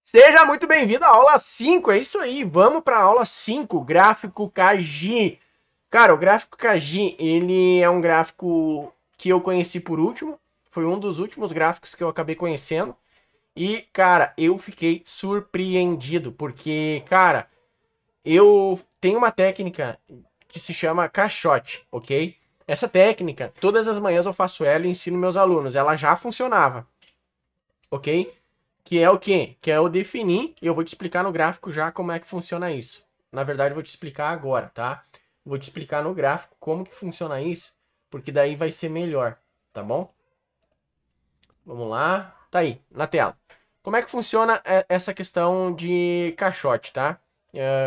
Seja muito bem-vindo à aula 5, é isso aí, vamos para a aula 5, gráfico KG. Cara, o gráfico KG, ele é um gráfico que eu conheci por último, foi um dos últimos gráficos que eu acabei conhecendo, e, cara, eu fiquei surpreendido, porque, cara, eu tenho uma técnica que se chama caixote, ok? Essa técnica, todas as manhãs eu faço ela e ensino meus alunos, ela já funcionava, ok? Que é o quê? Que é eu definir, e eu vou te explicar no gráfico já como é que funciona isso. Na verdade, eu vou te explicar agora, tá? Vou te explicar no gráfico como que funciona isso, porque daí vai ser melhor, tá bom? Vamos lá. Tá aí, na tela. Como é que funciona essa questão de caixote, tá?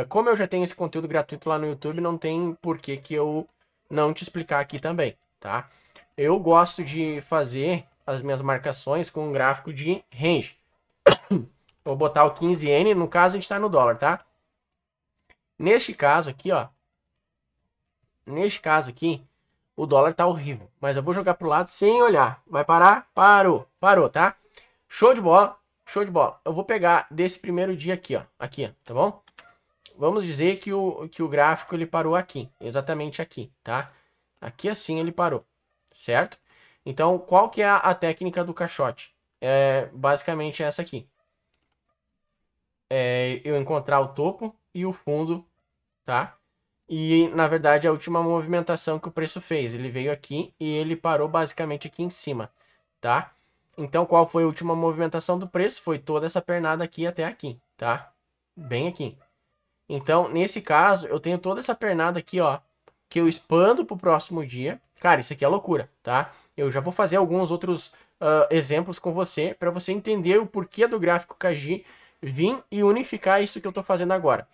Como eu já tenho esse conteúdo gratuito lá no YouTube, não tem por que eu não te explicar aqui também, tá? Eu gosto de fazer as minhas marcações com um gráfico de range. Vou botar o 15N, no caso a gente tá no dólar, tá? Neste caso aqui, ó. Neste caso aqui, o dólar tá horrível. Mas eu vou jogar pro lado sem olhar. Vai parar? Parou. Parou, tá? Show de bola. Show de bola. Eu vou pegar desse primeiro dia aqui, ó. Aqui, ó. Tá bom? Vamos dizer que o gráfico ele parou aqui. Exatamente aqui, tá? Aqui assim ele parou. Certo? Então, qual que é a técnica do caixote? É basicamente essa aqui. Eu encontrar o topo e o fundo, tá? E, na verdade, a última movimentação que o preço fez, ele veio aqui e ele parou basicamente aqui em cima, tá? Então, qual foi a última movimentação do preço? Foi toda essa pernada aqui até aqui, tá? Bem aqui. Então, nesse caso, eu tenho toda essa pernada aqui, ó, que eu expando pro próximo dia. Cara, isso aqui é loucura, tá? Eu já vou fazer alguns outros exemplos com você, para você entender o porquê do gráfico KG vir e unificar isso que eu tô fazendo agora.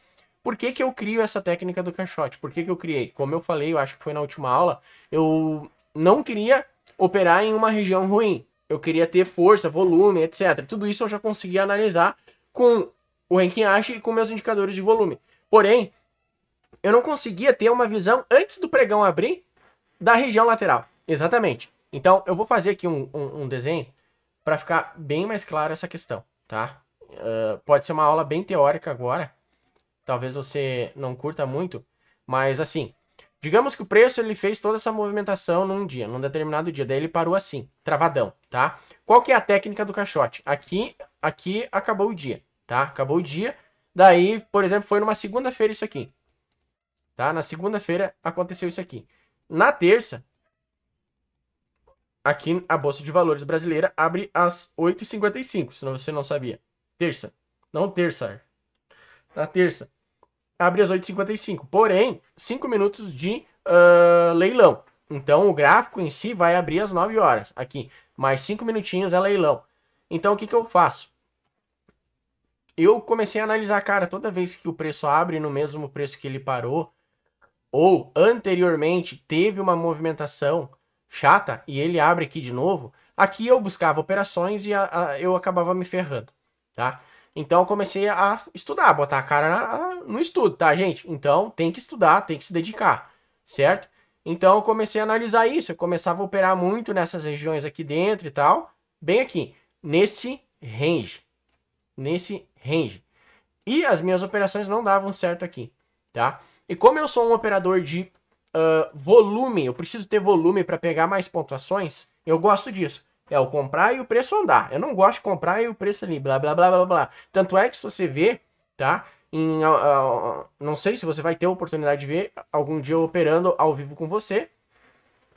Por que que eu crio essa técnica do caixote? Por que que eu criei? Como eu falei, eu acho que foi na última aula, eu não queria operar em uma região ruim. Eu queria ter força, volume, etc. Tudo isso eu já consegui analisar com o ranking Ashi e com meus indicadores de volume. Porém, eu não conseguia ter uma visão antes do pregão abrir da região lateral. Exatamente. Então, eu vou fazer aqui um desenho para ficar bem mais claro essa questão, tá? Pode ser uma aula bem teórica agora, talvez você não curta muito, mas assim, digamos que o preço ele fez toda essa movimentação num dia, num determinado dia, daí ele parou assim, travadão, tá? Qual que é a técnica do caixote? Aqui acabou o dia, tá? Acabou o dia, daí, por exemplo, foi numa segunda-feira isso aqui, tá? Na segunda-feira aconteceu isso aqui. Na terça, aqui a Bolsa de Valores brasileira abre às 8h55, se você não sabia. Terça, não terça, na terça abre às 8h55. Porém, 5 minutos de leilão. Então, o gráfico em si vai abrir às 9 horas. Aqui, mais 5 minutinhos é leilão. Então, o que eu faço? Eu comecei a analisar, cara, toda vez que o preço abre no mesmo preço que ele parou, ou anteriormente teve uma movimentação chata e ele abre aqui de novo, aqui eu buscava operações e eu acabava me ferrando, tá? Então eu comecei a estudar, botar a cara no estudo, tá, gente? Então tem que estudar, tem que se dedicar, certo? Então eu comecei a analisar isso, eu começava a operar muito nessas regiões aqui dentro e tal, bem aqui, nesse range, E as minhas operações não davam certo aqui, tá? E como eu sou um operador de volume, eu preciso ter volume para pegar mais pontuações, eu gosto disso. É o comprar e o preço andar. Eu não gosto de comprar e o preço ali, blá, blá, blá, blá, blá. Tanto é que se você vê, tá? Não sei se você vai ter a oportunidade de ver algum dia eu operando ao vivo com você,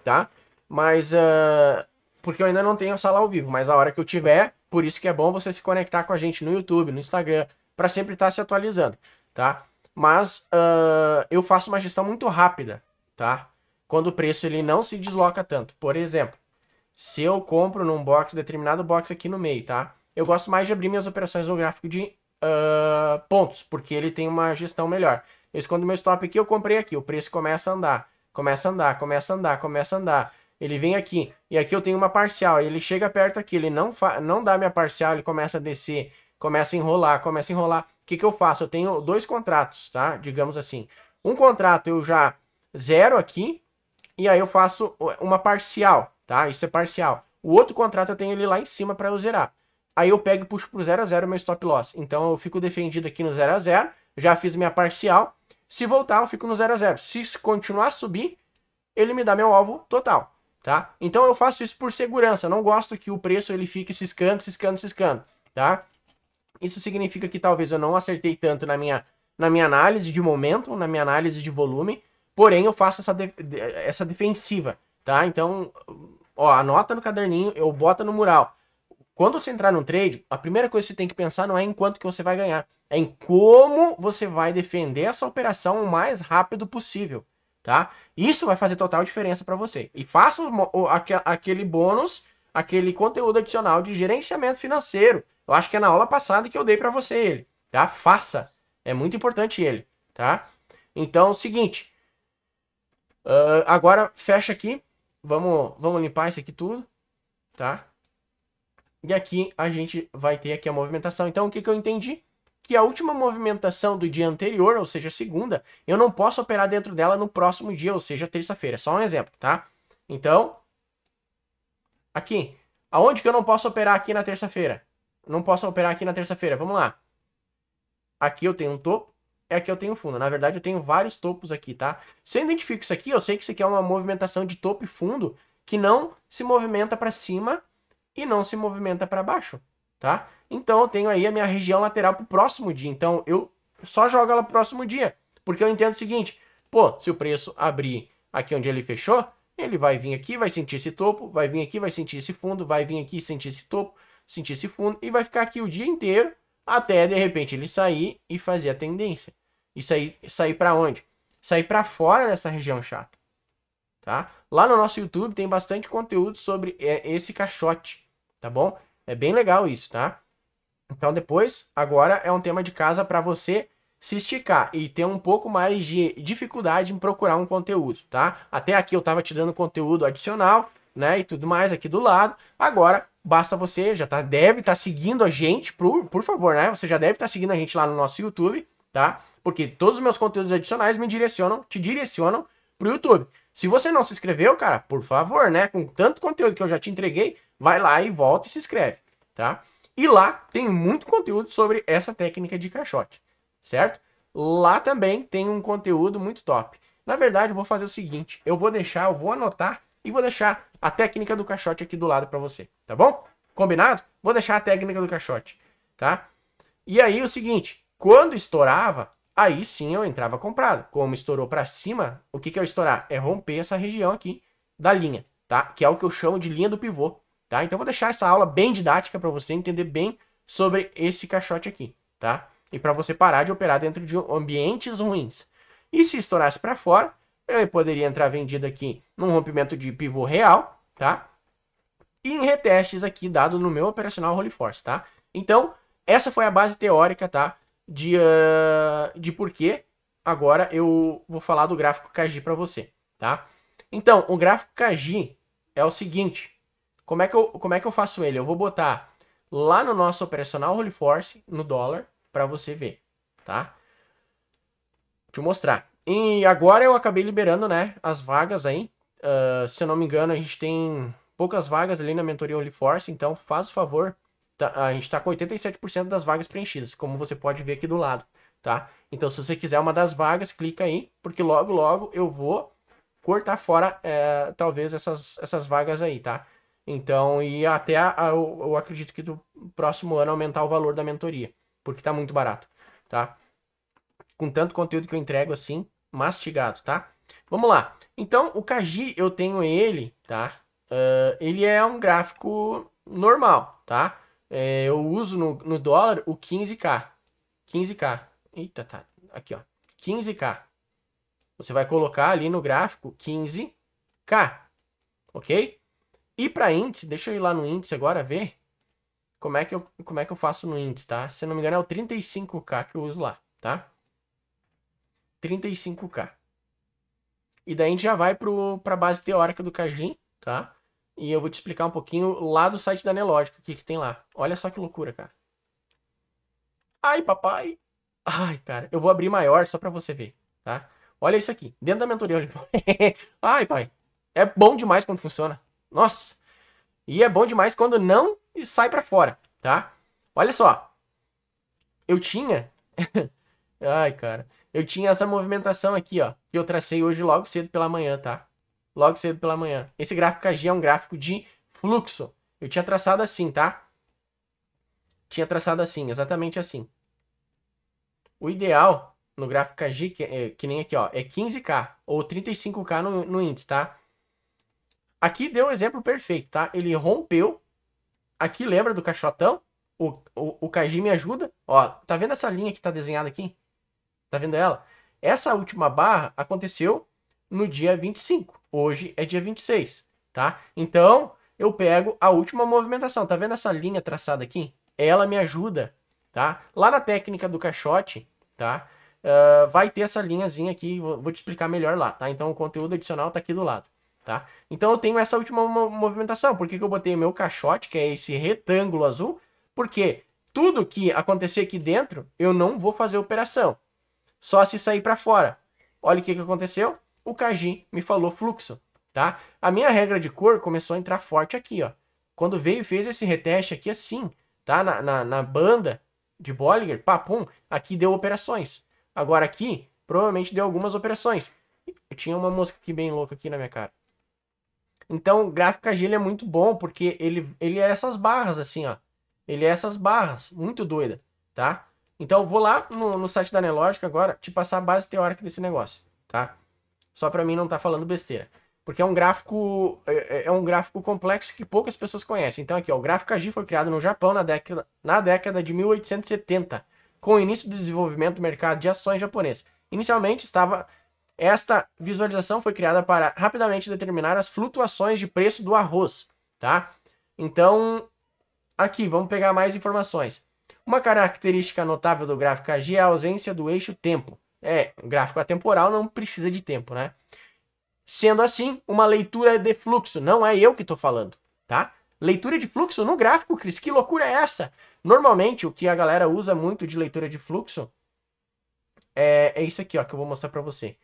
tá? Mas, porque eu ainda não tenho a sala ao vivo, mas a hora que eu tiver, por isso que é bom você se conectar com a gente no YouTube, no Instagram, para sempre estar se atualizando, tá? Mas eu faço uma gestão muito rápida, tá? Quando o preço ele não se desloca tanto. Por exemplo, se eu compro num box, determinado box aqui no meio, tá? Eu gosto mais de abrir minhas operações no gráfico de pontos, porque ele tem uma gestão melhor. Eu escondo meu stop aqui, eu comprei aqui, o preço começa a andar, começa a andar, começa a andar, começa a andar. Ele vem aqui, e aqui eu tenho uma parcial, ele chega perto aqui, ele não dá minha parcial, ele começa a descer, começa a enrolar, começa a enrolar. O que eu faço? Eu tenho 2 contratos, tá? Digamos assim. Um contrato eu já zero aqui, e aí eu faço uma parcial, tá? Isso é parcial. O outro contrato eu tenho ele lá em cima para eu zerar. aí eu pego e puxo pro 0 a 0 o meu stop loss. Então eu fico defendido aqui no 0 a 0, já fiz minha parcial. Se voltar, eu fico no 0 a 0. Se continuar a subir, ele me dá meu alvo total, tá? Então eu faço isso por segurança. Não gosto que o preço ele fique ciscando, tá? Isso significa que talvez eu não acertei tanto na minha análise de momento, na minha análise de volume, porém eu faço essa defensiva, tá? Então, ó, anota no caderninho, eu boto no mural. Quando você entrar no trade, a primeira coisa que você tem que pensar não é em quanto que você vai ganhar, é em como você vai defender essa operação o mais rápido possível, tá? Isso vai fazer total diferença para você. E faça aquele bônus, aquele conteúdo adicional de gerenciamento financeiro. Eu acho que é na aula passada que eu dei para você ele, tá? Faça. É muito importante ele, tá? Então, seguinte. Agora, fecha aqui. Vamos limpar isso aqui tudo, tá? E aqui a gente vai ter aqui a movimentação. Então, o que eu entendi? Que a última movimentação do dia anterior, ou seja, segunda, eu não posso operar dentro dela no próximo dia, ou seja, terça-feira. Só um exemplo, tá? Então, aqui. Aonde que eu não posso operar aqui na terça-feira? Não posso operar aqui na terça-feira. Vamos lá. Aqui eu tenho um topo. E aqui eu tenho um fundo. Na verdade, eu tenho vários topos aqui, tá? Se eu identifico isso aqui, eu sei que isso aqui é uma movimentação de topo e fundo que não se movimenta para cima e não se movimenta para baixo, tá? Então eu tenho aí a minha região lateral pro próximo dia. Então eu só jogo ela pro próximo dia. Porque eu entendo o seguinte, pô, se o preço abrir aqui onde ele fechou, ele vai vir aqui, vai sentir esse topo, vai vir aqui, vai sentir esse fundo, vai vir aqui, sentir esse topo, sentir esse fundo e vai ficar aqui o dia inteiro até de repente ele sair e fazer a tendência. E sair para onde? Sair para fora dessa região chata, tá? Lá no nosso YouTube tem bastante conteúdo sobre esse caixote, tá bom? É bem legal isso, tá? Então depois, agora é um tema de casa para você se esticar e ter um pouco mais de dificuldade em procurar um conteúdo, tá? Até aqui eu tava te dando conteúdo adicional, né, e tudo mais aqui do lado. Agora, basta você, deve estar seguindo a gente, por favor, né? Você já deve estar seguindo a gente lá no nosso YouTube, tá? Porque todos os meus conteúdos adicionais te direcionam pro YouTube. Se você não se inscreveu, cara, por favor, né? Com tanto conteúdo que eu já te entreguei, vai lá e volta e se inscreve, tá? E lá tem muito conteúdo sobre essa técnica de caixote, certo? Lá também tem um conteúdo muito top. Na verdade, eu vou fazer o seguinte, eu vou anotar e vou deixar a técnica do caixote aqui do lado para você, tá bom? Combinado? Vou deixar a técnica do caixote, tá? E aí o seguinte, quando estourava, aí sim eu entrava comprado. Como estourou para cima, o que é o estourar? É romper essa região aqui da linha, tá? Que é o que eu chamo de linha do pivô, tá? Então eu vou deixar essa aula bem didática para você entender bem sobre esse caixote aqui, tá? E para você parar de operar dentro de ambientes ruins. E se estourasse para fora, eu poderia entrar vendido aqui num rompimento de pivô real, tá? E em retestes aqui dado no meu operacional Holy Force, tá? Então, essa foi a base teórica, tá? De por que agora eu vou falar do gráfico KJ para você, tá? Então, o gráfico KJ é o seguinte, como é que eu faço ele? Eu vou botar lá no nosso operacional Holy Force, no dólar, para você ver, tá? Deixa eu mostrar. E agora eu acabei liberando, né, as vagas aí. Se eu não me engano, a gente tem poucas vagas ali na mentoria Holy Force, então faz o favor. A gente tá com 87% das vagas preenchidas, como você pode ver aqui do lado, tá? Então se você quiser uma das vagas, clica aí, porque logo logo eu vou cortar fora, talvez essas vagas aí, tá? Então, e até eu acredito que do próximo ano aumentar o valor da mentoria, porque tá muito barato, tá? Com tanto conteúdo que eu entrego assim, mastigado, tá? Vamos lá. Então, o KJ, eu tenho ele, tá? Ele é um gráfico normal, tá? Eu uso no dólar o 15K. 15K. Eita, tá. Aqui, ó. 15K. Você vai colocar ali no gráfico 15K. Ok? E para índice, deixa eu ir lá no índice agora ver como é que eu faço no índice, tá? Se não me engano é o 35K que eu uso lá, tá? 35K. E daí a gente já vai para a base teórica do KJ, tá? E eu vou te explicar um pouquinho lá do site da Nelogica, o que tem lá. Olha só que loucura, cara. Ai, papai. Ai, cara, eu vou abrir maior só para você ver, tá? Olha isso aqui, dentro da mentoria. Ai, pai. É bom demais quando funciona. Nossa. E é bom demais quando não sai para fora, tá? Olha só. Eu tinha... Ai, cara. Eu tinha essa movimentação aqui, ó. Que eu tracei hoje logo cedo pela manhã, tá? Logo cedo pela manhã. Esse gráfico KG é um gráfico de fluxo. Eu tinha traçado assim, tá? Tinha traçado assim, exatamente assim. O ideal no gráfico KG, que nem aqui, ó, é 15K ou 35K no índice, tá? Aqui deu o exemplo perfeito, tá? Ele rompeu. Aqui lembra do caixotão? O KG me ajuda. Ó, tá vendo essa linha que tá desenhada aqui? Tá vendo ela? Essa última barra aconteceu no dia 25. Hoje é dia 26, tá? Então, eu pego a última movimentação. Tá vendo essa linha traçada aqui? Ela me ajuda, tá? Lá na técnica do caixote, tá? Vai ter essa linhazinha aqui, vou te explicar melhor lá, tá? Então, o conteúdo adicional tá aqui do lado, tá? Então, eu tenho essa última movimentação. Por que que eu botei o meu caixote, que é esse retângulo azul? Porque tudo que acontecer aqui dentro, eu não vou fazer operação. Só se sair para fora. Olha o que aconteceu. O KG me falou fluxo, tá? A minha regra de cor começou a entrar forte aqui, ó. Quando veio e fez esse reteste aqui assim, tá? Na banda de Bollinger, papum, aqui deu operações. Agora aqui, provavelmente deu algumas operações. Eu tinha uma mosca aqui bem louca aqui na minha cara. Então, o gráfico KG ele é muito bom, porque ele é essas barras assim, ó. Ele é essas barras, muito doida, tá? Então eu vou lá no site da Nelogic agora te passar a base teórica desse negócio, tá? Só para mim não tá falando besteira. Porque é um gráfico complexo que poucas pessoas conhecem. Então aqui, ó, o gráfico KG foi criado no Japão na década de 1870, com o início do desenvolvimento do mercado de ações japonês. Inicialmente esta visualização foi criada para rapidamente determinar as flutuações de preço do arroz, tá? Então, aqui, vamos pegar mais informações. Uma característica notável do gráfico KG é a ausência do eixo tempo. Gráfico atemporal não precisa de tempo, né? Sendo assim, uma leitura de fluxo. Não é eu que estou falando, tá? Leitura de fluxo no gráfico, Cris. Que loucura é essa? Normalmente, o que a galera usa muito de leitura de fluxo é isso aqui, ó, que eu vou mostrar para você.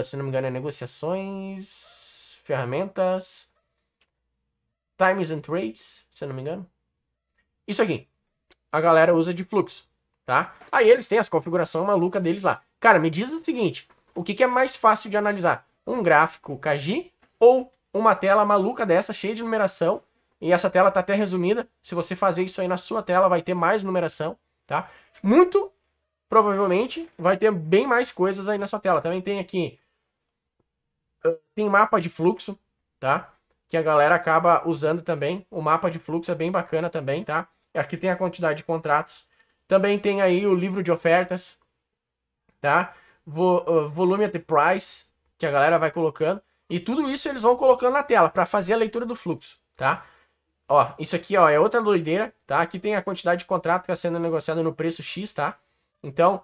Se não me engano, é negociações, ferramentas, times and trades, se não me engano. Isso aqui. A galera usa de fluxo, tá? Aí eles têm as configurações malucas deles lá. Cara, me diz o seguinte, o que é mais fácil de analisar? Um gráfico KG ou uma tela maluca dessa, cheia de numeração, e essa tela tá até resumida. Se você fazer isso aí na sua tela, vai ter mais numeração, tá? Muito provavelmente vai ter bem mais coisas aí na sua tela. Também tem aqui, tem mapa de fluxo, tá? Que a galera acaba usando também. O mapa de fluxo é bem bacana também, tá? Aqui tem a quantidade de contratos. Também tem aí o livro de ofertas, tá? Volume at the price, que a galera vai colocando. E tudo isso eles vão colocando na tela para fazer a leitura do fluxo, tá? Ó, isso aqui, ó, é outra doideira, tá? Aqui tem a quantidade de contrato que está sendo negociado no preço X, tá? Então,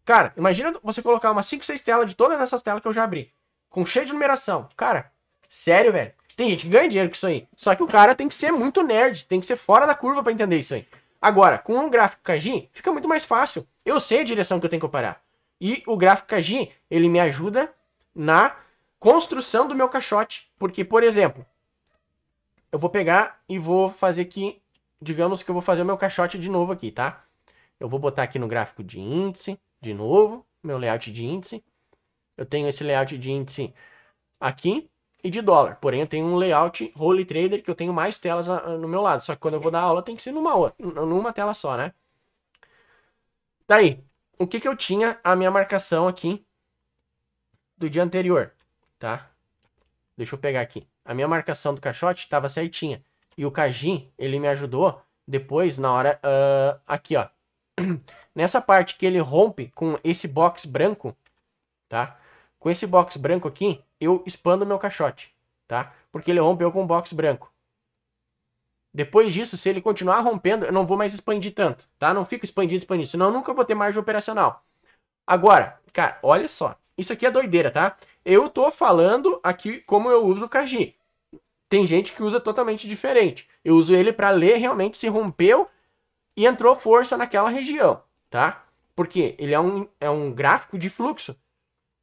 cara, imagina você colocar umas 5, 6 telas de todas essas telas que eu já abri, com cheio de numeração. Cara, sério, velho. Tem gente que ganha dinheiro com isso aí. Só que o cara tem que ser muito nerd, tem que ser fora da curva para entender isso aí. Agora, com um gráfico KG, fica muito mais fácil. Eu sei a direção que eu tenho que operar. E o gráfico KG, ele me ajuda na construção do meu caixote. Porque, por exemplo, eu vou pegar e vou fazer aqui, digamos que eu vou fazer o meu caixote de novo aqui, tá? Eu vou botar aqui no gráfico de índice, de novo, meu layout de índice. Eu tenho esse layout de índice aqui e de dólar. Porém, eu tenho um layout Holy Trader que eu tenho mais telas no meu lado. Só que quando eu vou dar aula tem que ser numa tela só, né? Daí, o que eu tinha a minha marcação aqui do dia anterior, tá? Deixa eu pegar aqui. A minha marcação do caixote estava certinha. E o KG, ele me ajudou depois, na hora, aqui, ó. Nessa parte que ele rompe com esse box branco, tá? Com esse box branco aqui, eu expando meu caixote, tá? Porque ele rompeu com o box branco. Depois disso, se ele continuar rompendo, eu não vou mais expandir tanto, tá? Não fico expandindo, senão eu nunca vou ter margem operacional. Agora, cara, olha só. Isso aqui é doideira, tá? Eu tô falando aqui como eu uso o KG. Tem gente que usa totalmente diferente. Eu uso ele para ler realmente se rompeu e entrou força naquela região, tá? Porque ele é um gráfico de fluxo,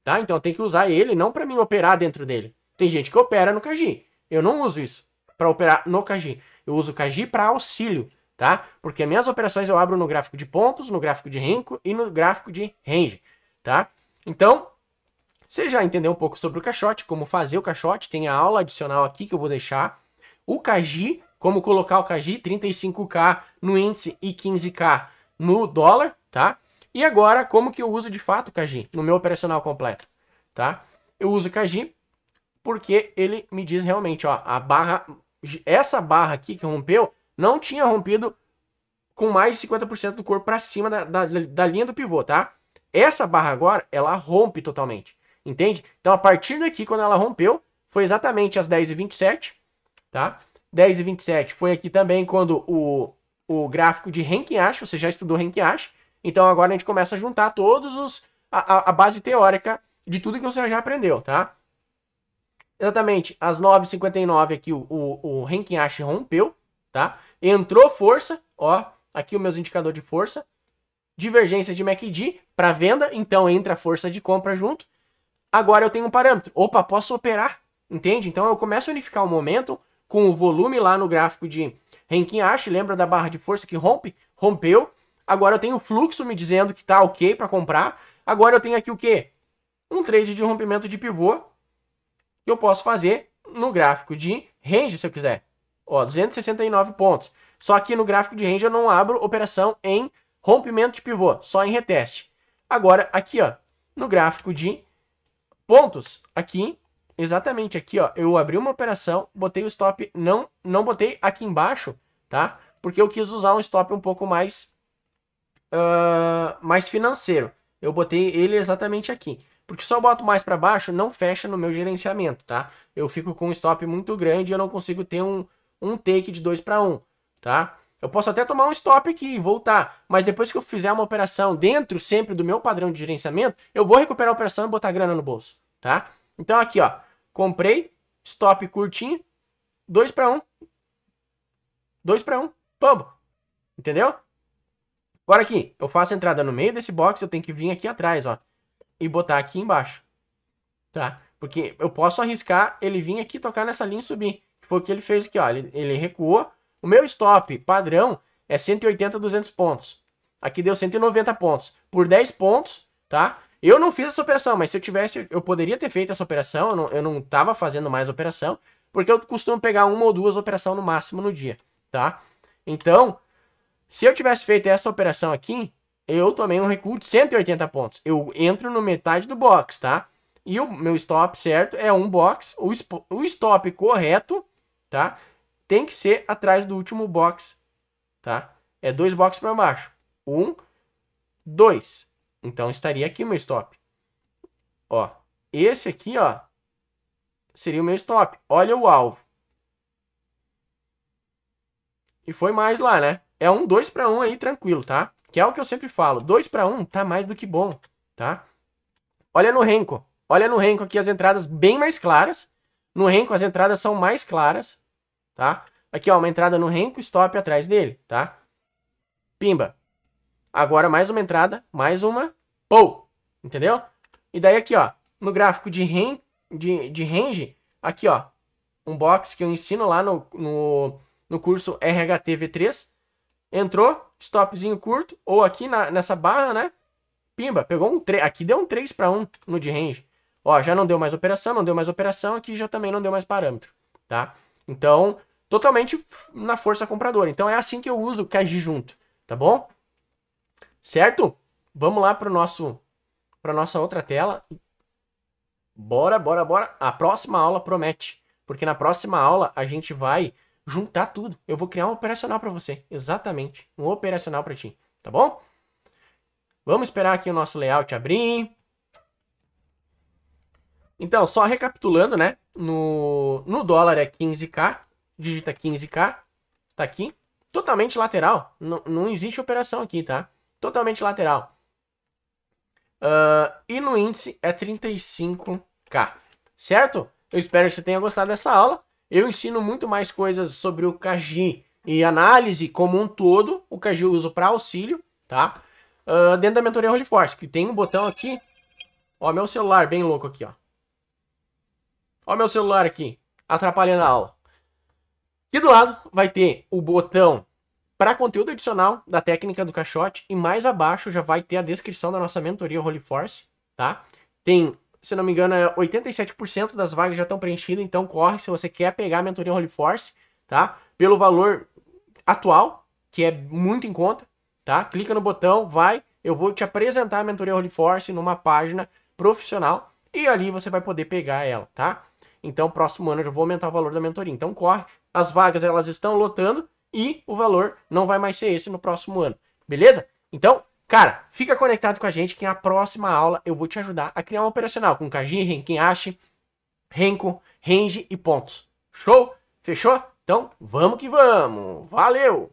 tá? Então eu tenho que usar ele não para mim operar dentro dele. Tem gente que opera no KG. Eu não uso isso para operar no KG. Eu uso o KG para auxílio, tá? Porque minhas operações eu abro no gráfico de pontos, no gráfico de Renko e no gráfico de range, tá? Então, você já entendeu um pouco sobre o caixote, como fazer o caixote, tem a aula adicional aqui que eu vou deixar. O Kaji, como colocar o Kaji, 35k no índice e 15k no dólar, tá? E agora, como que eu uso de fato o Kaji no meu operacional completo, tá? Eu uso o Kaji porque ele me diz realmente, ó, a barra, essa barra aqui que rompeu, não tinha rompido com mais de 50% do corpo para cima da linha do pivô, tá? Essa barra agora, ela rompe totalmente, entende? Então, a partir daqui, quando ela rompeu, foi exatamente às 10h27, tá? 10h27 foi aqui também quando o gráfico de Renki Ashi, você já estudou Renki Ashi, então agora a gente começa a juntar todos a base teórica de tudo que você já aprendeu, tá? Exatamente, às 9h59 aqui o Renki Ashi rompeu, tá? Entrou força, ó, aqui os meus indicadores de força, divergência de MACD para venda, então entra a força de compra junto. Agora eu tenho um parâmetro, opa, posso operar, entende? Então eu começo a unificar o momento com o volume lá no gráfico de Renki Ashi, lembra da barra de força que rompe? Rompeu. Agora eu tenho o fluxo me dizendo que tá ok para comprar. Agora eu tenho aqui o quê? Um trade de rompimento de pivô que eu posso fazer no gráfico de range, se eu quiser. Ó, 269 pontos. Só que no gráfico de range eu não abro operação em rompimento de pivô, só em reteste. Agora, aqui, ó, no gráfico de pontos, aqui, exatamente aqui, ó, eu abri uma operação, botei o stop, não botei aqui embaixo, tá? Porque eu quis usar um stop um pouco mais, mais financeiro. Eu botei ele exatamente aqui. Porque se eu boto mais para baixo, não fecha no meu gerenciamento, tá? Eu fico com um stop muito grande e eu não consigo ter um take de 2-1, tá? Eu posso até tomar um stop aqui e voltar, mas depois que eu fizer uma operação dentro sempre do meu padrão de gerenciamento, eu vou recuperar a operação e botar grana no bolso, tá? Então aqui, ó, comprei, stop curtinho, 2-1, 2-1, pambo, entendeu? Agora aqui, eu faço a entrada no meio desse box, eu tenho que vir aqui atrás, ó, e botar aqui embaixo, tá? Porque eu posso arriscar ele vir aqui, tocar nessa linha e subir, que foi o que ele fez aqui, ó, ele recuou. O meu stop padrão é 180, 200 pontos. Aqui deu 190 pontos. Por 10 pontos, tá? Eu não fiz essa operação, mas se eu tivesse, eu poderia ter feito essa operação, eu não tava fazendo mais operação, porque eu costumo pegar uma ou duas operações no máximo no dia, tá? Então, se eu tivesse feito essa operação aqui, eu tomei um recuo de 180 pontos. Eu entro no metade do box, tá? E o meu stop certo é um box. O stop correto, tá? Tem que ser atrás do último box, tá? É 2 boxes para baixo. 1, 2. Então estaria aqui o meu stop. Ó, esse aqui, ó, seria o meu stop. Olha o alvo. E foi mais lá, né? É um 2-1 aí, tranquilo, tá? Que é o que eu sempre falo. 2-1 tá mais do que bom, tá? Olha no Renko. Olha no Renko aqui as entradas bem mais claras. No Renko as entradas são mais claras, tá? Aqui, ó, uma entrada no Renko, stop atrás dele, tá? Pimba. Agora mais uma entrada, mais uma. Pou! Entendeu? E daí aqui, ó, no gráfico de range, aqui, ó, um box que eu ensino lá no curso RHT V3. Entrou, stopzinho curto, ou aqui nessa barra, né? Pimba, pegou um 3. Aqui deu um 3-1 no de range. Ó, já não deu mais operação, não deu mais operação. Aqui já também não deu mais parâmetro, tá? Então, totalmente na força compradora. Então, é assim que eu uso o Kaji junto, tá bom? Certo? Vamos lá para nossa outra tela. Bora, bora, bora. A próxima aula promete. Porque na próxima aula a gente vai juntar tudo. Eu vou criar um operacional para você. Exatamente. Um operacional para ti. Tá bom? Vamos esperar aqui o nosso layout abrir. Então, só recapitulando, né? No dólar é 15k. Digita 15k. Tá aqui. Totalmente lateral. Não existe operação aqui, tá? Totalmente lateral. E no índice é 35k. Certo? Eu espero que você tenha gostado dessa aula. Eu ensino muito mais coisas sobre o Kaji e análise como um todo. O Kaji eu uso para auxílio, tá? Dentro da mentoria Holy Force, que tem um botão aqui. Ó, meu celular bem louco aqui, ó. Ó meu celular aqui, atrapalhando a aula. Aqui do lado vai ter o botão para conteúdo adicional da técnica do caixote. E mais abaixo já vai ter a descrição da nossa mentoria Holy Force, tá? Tem, se não me engano, 87% das vagas já estão preenchidas, então corre se você quer pegar a mentoria Holy Force, tá? Pelo valor atual, que é muito em conta, tá? Clica no botão, vai, eu vou te apresentar a mentoria Holy Force numa página profissional e ali você vai poder pegar ela, tá? Então, próximo ano eu já vou aumentar o valor da mentoria. Então, corre, as vagas elas estão lotando e o valor não vai mais ser esse no próximo ano, beleza? Então, cara, fica conectado com a gente que na próxima aula eu vou te ajudar a criar um operacional com Kaji, Renkin-Ashi, Renko, Range e pontos. Show? Fechou? Então, vamos que vamos! Valeu!